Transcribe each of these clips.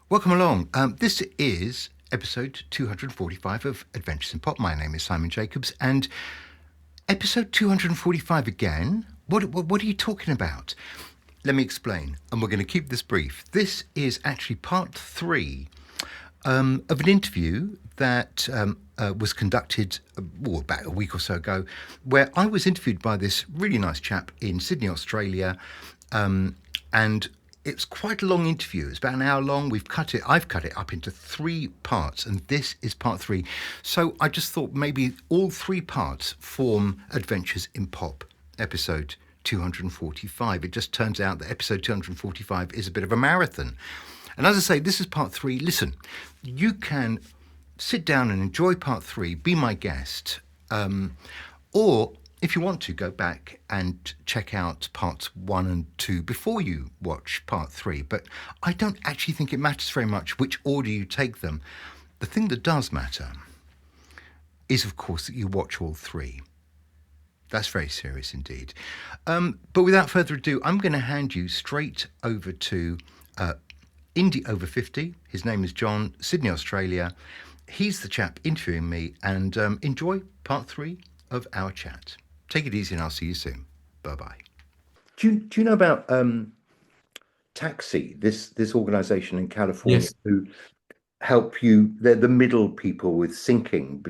Welcome along. This is episode 245 of Adventures in Pop. My name is Simon Jacobs, and episode 245 again. What are you talking about? Let me explain, and we're going to keep this brief. This is actually part three of an interview that was conducted about a week or so ago, where I was interviewed by this really nice chap in Sydney, Australia, and it's quite a long interview. It's about an hour long. I've cut it up into three parts, and this is part three. So I just thought maybe all three parts form Adventures in Pop, episode 245. It just turns out that episode 245 is a bit of a marathon. And as I say, this is part three. Listen, you can sit down and enjoy part three, be my guest, or if you want to, go back and check out parts one and two before you watch part three. But I don't actually think it matters very much which order you take them. The thing that does matter is, of course, that you watch all three. That's very serious indeed. But without further ado, I'm going to hand you straight over to Indie Over 50. His name is John, Sydney, Australia. He's the chap interviewing me, and enjoy part three of our chat. Take it easy, and I'll see you soon. Bye-bye. Do you know about Taxi, this organisation in California Yes, who help you? They're the middle people with syncing.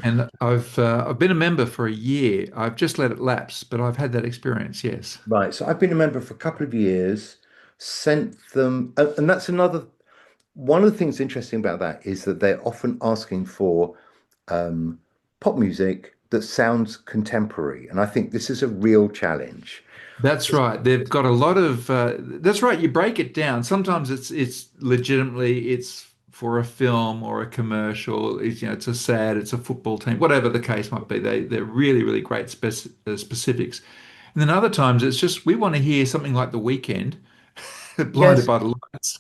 and I've been a member for a year. I've just let it lapse, but I've had that experience. Yes, Right. So I've been a member for a couple of years, sent them, and that's another one of the things interesting about that is that they're often asking for um, pop music that sounds contemporary. And I think this is a real challenge. that's right. They've got a lot of. That's right. You break it down. Sometimes it's legitimately it's for a film or a commercial. It's a sad. It's a football team. Whatever the case might be. They're really great specifics. And then other times it's just we want to hear something like The Weekend, Blinded Yes, by the Lights.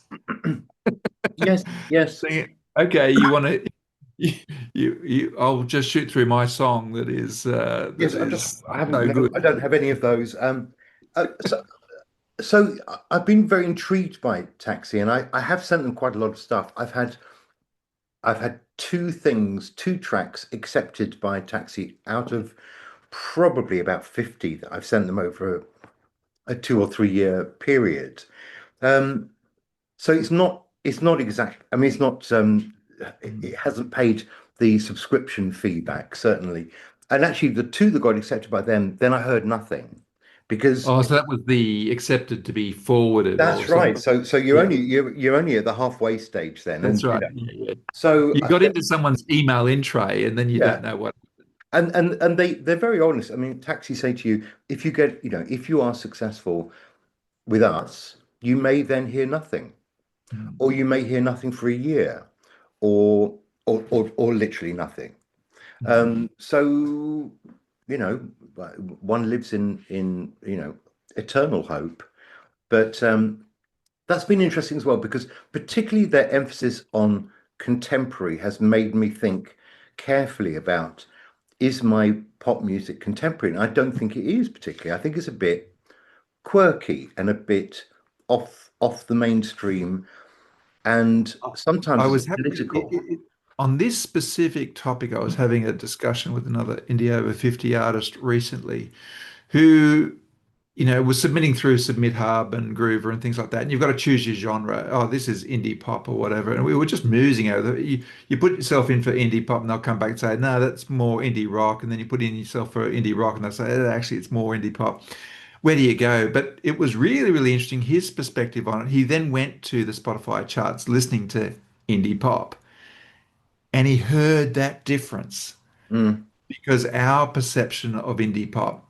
yes, yes, Sing okay, you want to I'll just shoot through my song that yes. is I haven't, no no, I good. don't have any of those. Uh, so, so I've been very intrigued by Taxi, and I have sent them quite a lot of stuff. I've had two tracks accepted by Taxi out of probably about 50 that I've sent them over a 2 or 3 year period. Um, so it's not exact. I mean, it's not. It hasn't paid the subscription fee back, certainly. And actually, the two that got accepted by them, then I heard nothing because Oh, so that was the accepted to be forwarded that's or right. something. So you're Yeah, you're only at the halfway stage then, that's and right. Yeah, yeah. so You got into someone's email in tray and then you yeah. don't know what. And they're very honest. I mean, Taxi say to you, if you get, if you are successful with us, you may then hear nothing, or you may hear nothing for a year, or or literally nothing. So one lives in eternal hope. But that's been interesting as well because particularly their emphasis on contemporary has made me think carefully about, is my pop music contemporary? And I don't think it is particularly. I think it's a bit quirky and a bit off the mainstream, and I sometimes it's was having political. on this specific topic, I was having a discussion with another Indie Over 50 artist recently who was submitting through Submit Hub and Groover and things like that. And you've got to choose your genre. Oh, this is indie pop or whatever. And we were just musing over it. You put yourself in for indie pop and they'll come back and say, no, that's more indie rock. And then you put in yourself for indie rock and they'll say, actually, it's more indie pop. Where do you go? But it was really interesting, his perspective on it. He then went to the Spotify charts listening to indie pop and he heard that difference Mm, because our perception of indie pop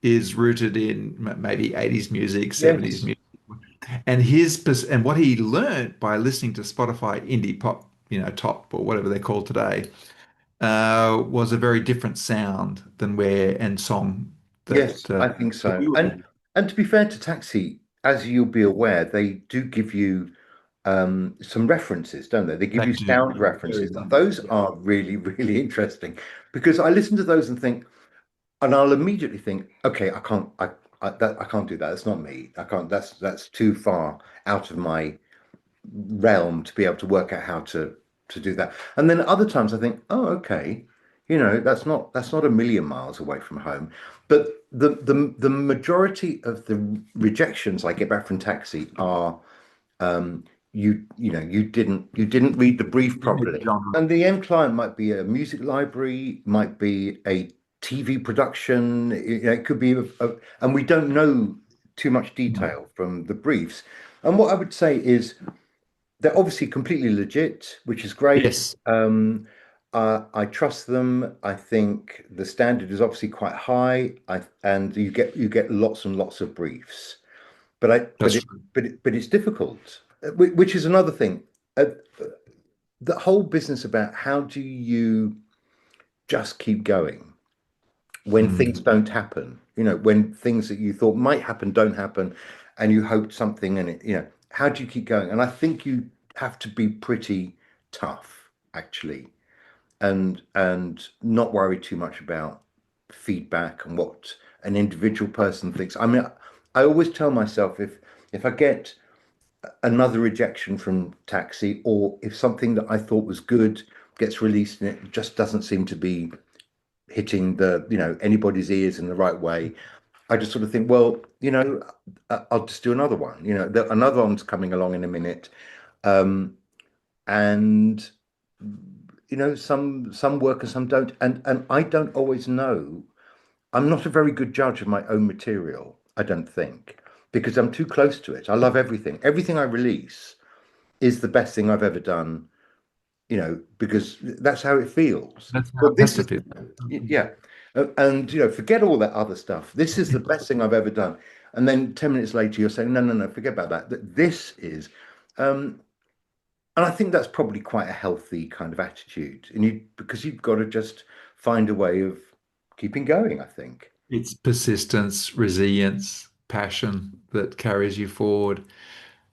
is rooted in maybe 80s music, 70s yes, music. And what he learned by listening to Spotify indie pop, top or whatever they're called today, was a very different sound than where and song yes, that I think that so. we were And hearing. to be fair to Taxi, as you'll be aware, they do give you some references, don't they? They give They you do sound very references, and much. those Yeah. are really, really interesting because I listen to those and think, and I'll immediately think, okay, I can't do that. That's not me. I can't. That's too far out of my realm to be able to work out how to do that. And then other times I think, oh, okay, that's not a million miles away from home. But the majority of the rejections I get back from Taxi are um, you didn't read the brief properly. Genre. And the end client might be a music library, might be a TV production, it could be and we don't know too much detail from the briefs. And what I would say is they're obviously completely legit, which is great. Yes, I trust them. I think the standard is obviously quite high. And you get lots and lots of briefs, but I but that's it true. but it's difficult, which is another thing. Uh, the whole business about how do you just keep going when things Mm. don't happen, when things that you thought might happen don't happen, and you hoped something, and how do you keep going? And I think you have to be pretty tough, actually, and not worry too much about feedback and what an individual person thinks. I mean, I always tell myself if I get another rejection from Taxi, or if something that I thought was good gets released and it just doesn't seem to be hitting anybody's ears in the right way, I just sort of think, well, I'll just do another one. Another one's coming along in a minute, and some work and some don't, and I don't always know. I'm not a very good judge of my own material, I don't think, because I'm too close to it. I love everything. Everything I release is the best thing I've ever done, because that's how it feels. That's how But it has this to is, feel. yeah. And, forget all that other stuff. This is the best thing I've ever done. And then 10 minutes later, you're saying, no, no, no, forget about that. This is, um, and I think that's probably quite a healthy kind of attitude. Because you've got to just find a way of keeping going, I think. It's persistence, resilience, passion that carries you forward.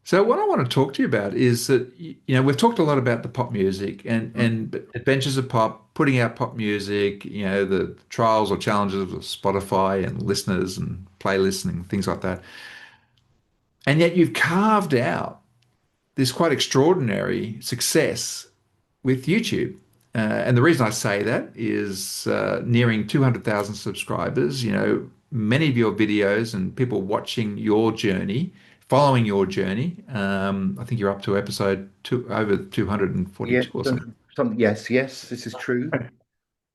So what I want to talk to you about is that we've talked a lot about the pop music and adventures of pop, putting out pop music, the trials or challenges of Spotify and listeners and playlists and things like that. And yet you've carved out this quite extraordinary success with YouTube. And the reason I say that is nearing 200,000 subscribers, many of your videos and people watching your journey, following your journey. I think you're up to episode over Yeah, 242 or something. yes, yes, this is true.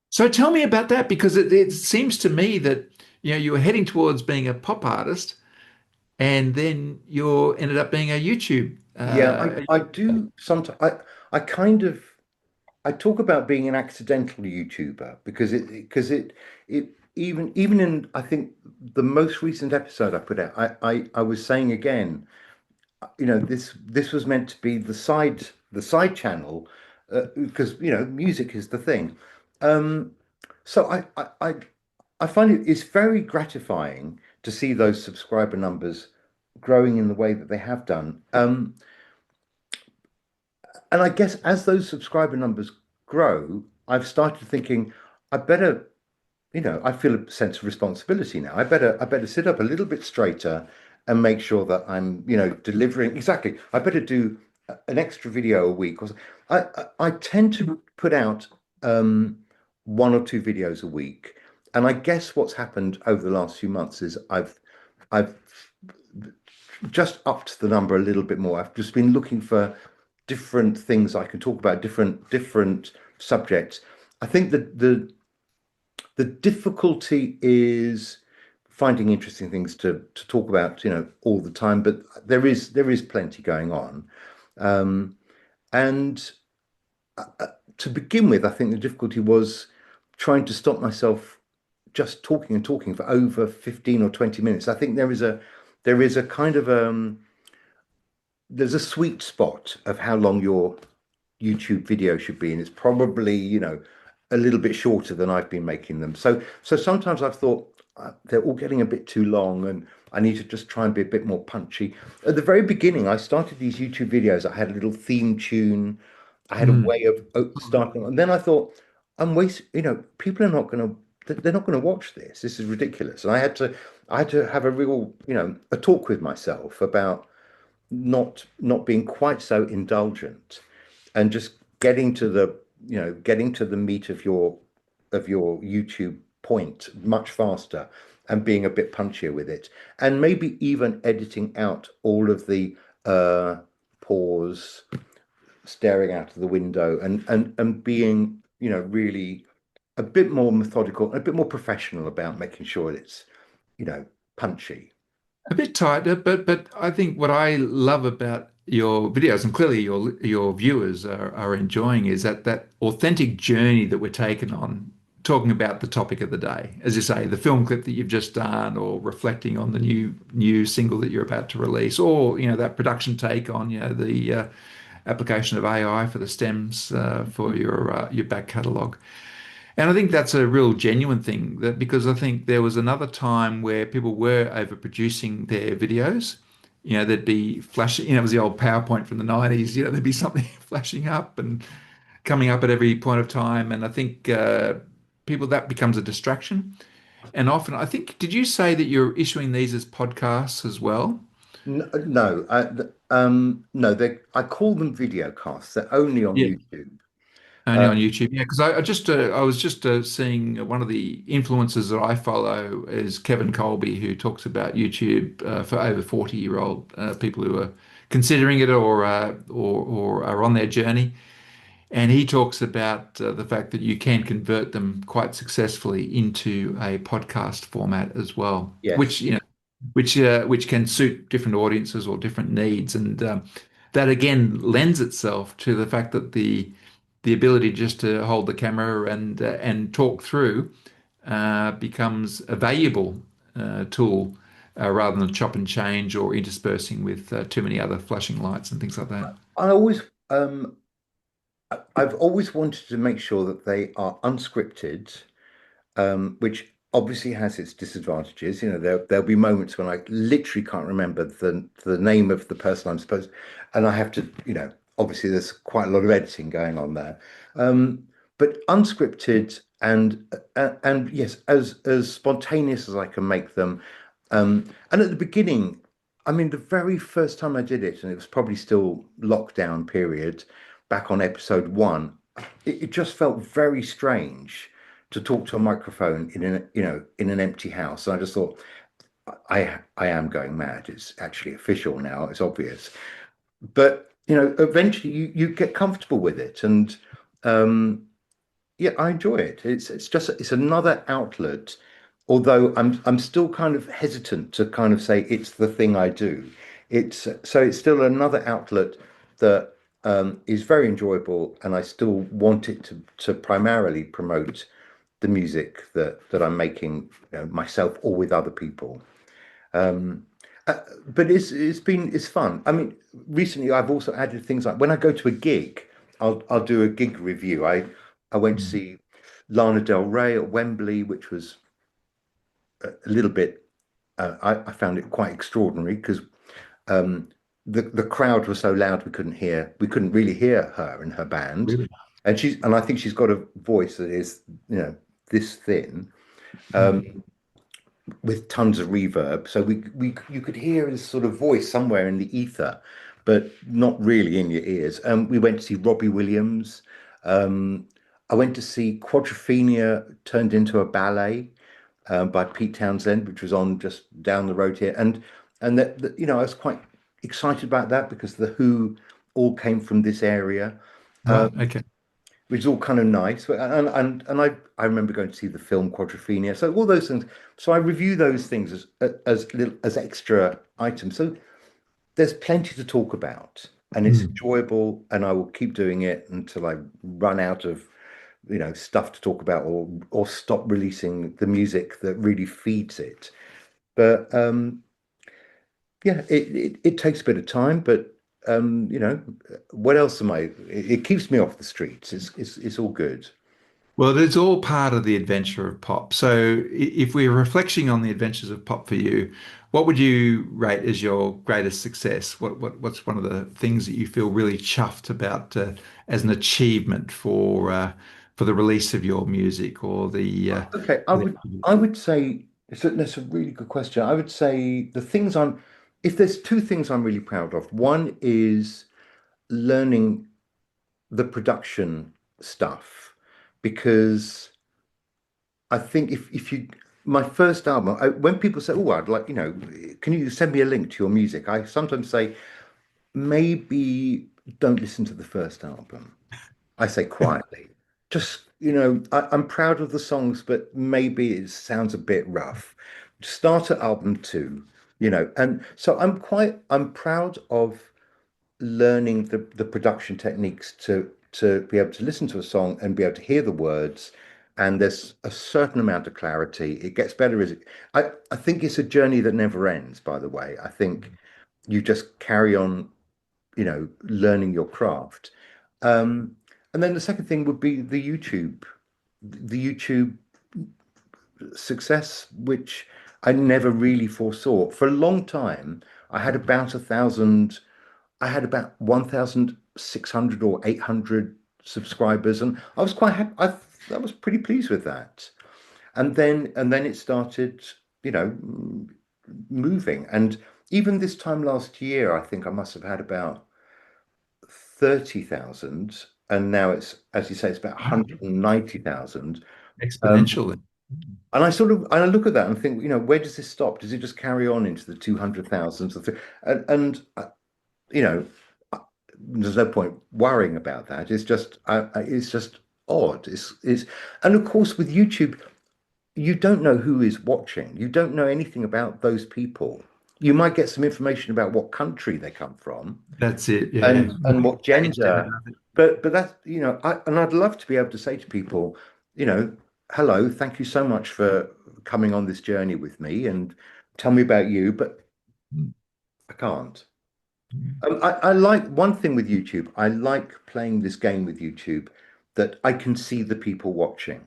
So tell me about that because it seems to me that you were heading towards being a pop artist and then you ended up being a YouTube. Yeah, I do sometimes. I kind of I talk about being an accidental YouTuber because it even in I think the most recent episode I put out, I was saying again, this was meant to be the side channel, because music is the thing. Um, so I find it's very gratifying to see those subscriber numbers growing in the way that they have done. And I guess as those subscriber numbers grow, I've started thinking I better, I feel a sense of responsibility now. I better sit up a little bit straighter and make sure that I'm, delivering exactly. I better do an extra video a week. I tend to put out one or two videos a week, and I guess what's happened over the last few months is I've just upped the number a little bit more. I've just been looking for different things I can talk about, different subjects. I think that the difficulty is finding interesting things to talk about, all the time. But there is plenty going on, and to begin with, I think the difficulty was trying to stop myself just talking and talking for over 15 or 20 minutes. I think there is a kind of there's a sweet spot of how long your YouTube video should be, and it's probably, a little bit shorter than I've been making them. So sometimes I've thought they're all getting a bit too long, and I need to just try and be a bit more punchy. At the very beginning, I started these YouTube videos. I had a little theme tune. I had a Mm. way of starting, and then I thought, people are not going to, they're not going to watch this. This is ridiculous. And I had to have a real, a talk with myself about not being quite so indulgent, and just getting to the getting to the meat of your YouTube point much faster, and being a bit punchier with it, and maybe even editing out all of the uh pause, staring out of the window, and being really a bit more methodical, a bit more professional about making sure it's punchy. A bit tighter, but I think what I love about your videos, and clearly your viewers are enjoying, is that authentic journey that we're taking on, talking about the topic of the day. As you say, the film clip that you've just done, or reflecting on the new single that you're about to release, or that production take on the application of AI for the stems for your back catalogue. And I think that's a real genuine thing that because I think there was another time where people were overproducing their videos. There'd be flashing, it was the old PowerPoint from the 90s, there'd be something flashing up and coming up at every point of time. And I think people that becomes a distraction. And often, I think, did you say that you're issuing these as podcasts as well? No, no, I call them videocasts. They're only on Yeah. YouTube. Only Uh, on YouTube, yeah. Because I was just seeing one of the influencers that I follow is Kevin Colby, who talks about YouTube for over 40-year-old people who are considering it or are on their journey. And he talks about the fact that you can convert them quite successfully into a podcast format as well, yes. which can suit different audiences or different needs, and that again lends itself to the fact that the ability just to hold the camera and talk through becomes a valuable tool rather than chop and change or interspersing with too many other flashing lights and things like that. I always, I've always wanted to make sure that they are unscripted, which obviously has its disadvantages. There'll be moments when I literally can't remember the name of the person I'm supposed, and I have to, obviously there's quite a lot of editing going on there. But unscripted and yes, as spontaneous as I can make them. And at the beginning, I mean, the very first time I did it, and it was probably still lockdown period, back on episode one, it just felt very strange to talk to a microphone in an empty house. And I just thought, I am going mad. It's actually official now. It's obvious. But eventually you get comfortable with it, and um, yeah, I enjoy it. It's another outlet. Although I'm still kind of hesitant to kind of say it's the thing I do. It's still another outlet that is very enjoyable, and I still want it to primarily promote the music that I'm making, myself or with other people. Um, but it's fun. I mean, recently I've also added things like when I go to a gig, I'll do a gig review. I went to Mm. see Lana Del Rey at Wembley, which was a little bit. I found it quite extraordinary because um, the crowd was so loud we couldn't really hear her and her band, Really? and I think she's got a voice that is this thin. Um, Mm. with tons of reverb. So we you could hear his sort of voice somewhere in the ether, but not really in your ears. We went to see Robbie Williams. Um, I went to see Quadrophenia turned into a ballet by Pete Townsend, which was on just down the road here, and I was quite excited about that because the Who all came from this area, Right. Okay. which is all kind of nice. And I remember going to see the film Quadrophenia. So all those things. So I review those things as extra items. So there's plenty to talk about, and it's Mm. enjoyable. And I will keep doing it until I run out of stuff to talk about, or stop releasing the music that really feeds it. But yeah, it takes a bit of time, but what else am I? It keeps me off the streets. It's all good. Well, it's all part of the adventure of pop. So, if we're reflecting on the adventures of pop for you, what would you rate as your greatest success? What's one of the things that you feel really chuffed about as an achievement for the release of your music or Okay, the I would say that's a really good question. I would say the things I'm if there's two things I'm really proud of, one is learning the production stuff because I think if you my first album, when people say, "Oh, I'd like, can you send me a link to your music?" I sometimes say, maybe don't listen to the first album. I say quietly, just I'm proud of the songs, but maybe it sounds a bit rough. Start at album two, and so I'm proud of learning the production techniques to be able to listen to a song and be able to hear the words. And there's a certain amount of clarity. It gets better as I think it's a journey that never ends, by the way. I think you just carry on, learning your craft. Um, and then the second thing would be the YouTube success, which I never really foresaw. For a long time, I had about 1,000. I had about 1,600 or 800 subscribers, and I was quite happy. I was pretty pleased with that. And then it started, you know, moving. And even this time last year, I think I must have had about 30,000, and now it's, as you say, it's about Wow. 190,000. Um, Exponentially. and I look at that and think, where does this stop? Does it just carry on into the 200,000s? And you know, there's no point worrying about that. It's just odd. And of course with YouTube, you don't know who is watching. You don't know anything about those people. You might get some information about what country they come from That's it. Yeah. and what Age gender. demographic. But that's, and I'd love to be able to say to people, you know, hello, thank you so much for coming on this journey with me and tell me about you, but I can't. I like one thing with YouTube. I like playing this game with YouTube that I can see the people watching.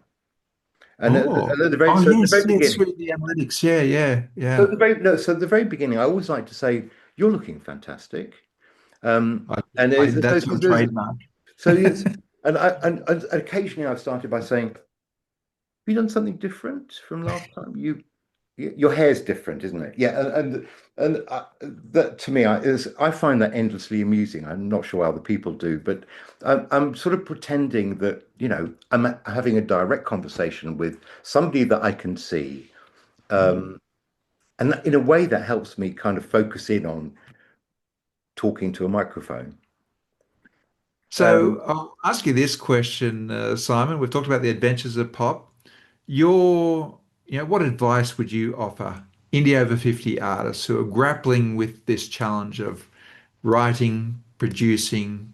And Oh, very oh so at the yes, very yes, beginning, through the analytics. Yeah, yeah, so at yeah. the very no, so at the very beginning, I always like to say, "You're looking fantastic." I, And that's your trademark. yes, and occasionally I've started by saying, "Have you done something different from last time? Your hair's different, isn't it?" Yeah, and that to me I find that endlessly amusing. I'm not sure how other people do, but I'm sort of pretending that I'm having a direct conversation with somebody that I can see, and in a way that helps me kind of focus in on talking to a microphone. So I'll ask you this question, Simon. We've talked about the adventures of pop. What advice would you offer indie over 50 artists who are grappling with this challenge of writing, producing,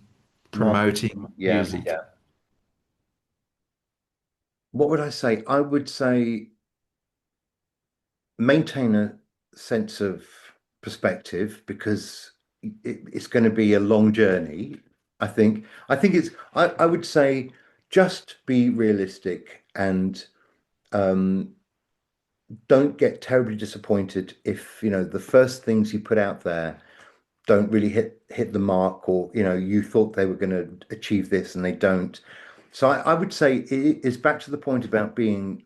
promoting Marketing, yeah, music? yeah. What would I say? I would say maintain a sense of perspective because it's going to be a long journey. I think I would say just be realistic and um, don't get terribly disappointed if the first things you put out there don't really hit the mark, or you thought they were going to achieve this and they don't. So I would say it's back to the point about being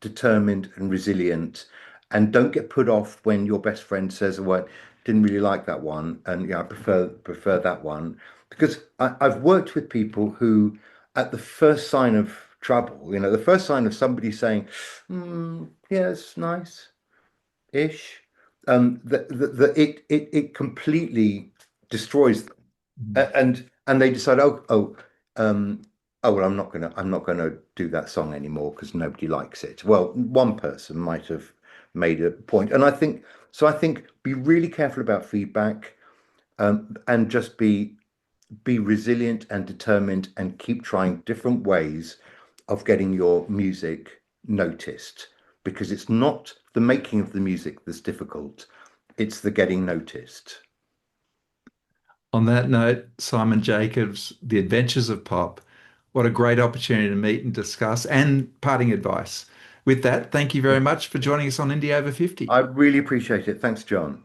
determined and resilient, and don't get put off when your best friend says, "Well, didn't really like that one," and I prefer that one, because I've worked with people who, at the first sign of trouble, the first sign of somebody saying, "Yeah, it's nice." Ish, it completely destroys them. And they decide, um, well, I'm not gonna do that song anymore because nobody likes it. Well, one person might have made a point, and I think be really careful about feedback, and just be resilient and determined and keep trying different ways of getting your music noticed, because it's not the making of the music that's difficult, it's the getting noticed. On that note, Simon Jacobs, The Adventures of Pop. What a great opportunity to meet and discuss and parting advice. With that, thank you very much for joining us on Indie Over 50. I really appreciate it. Thanks, John.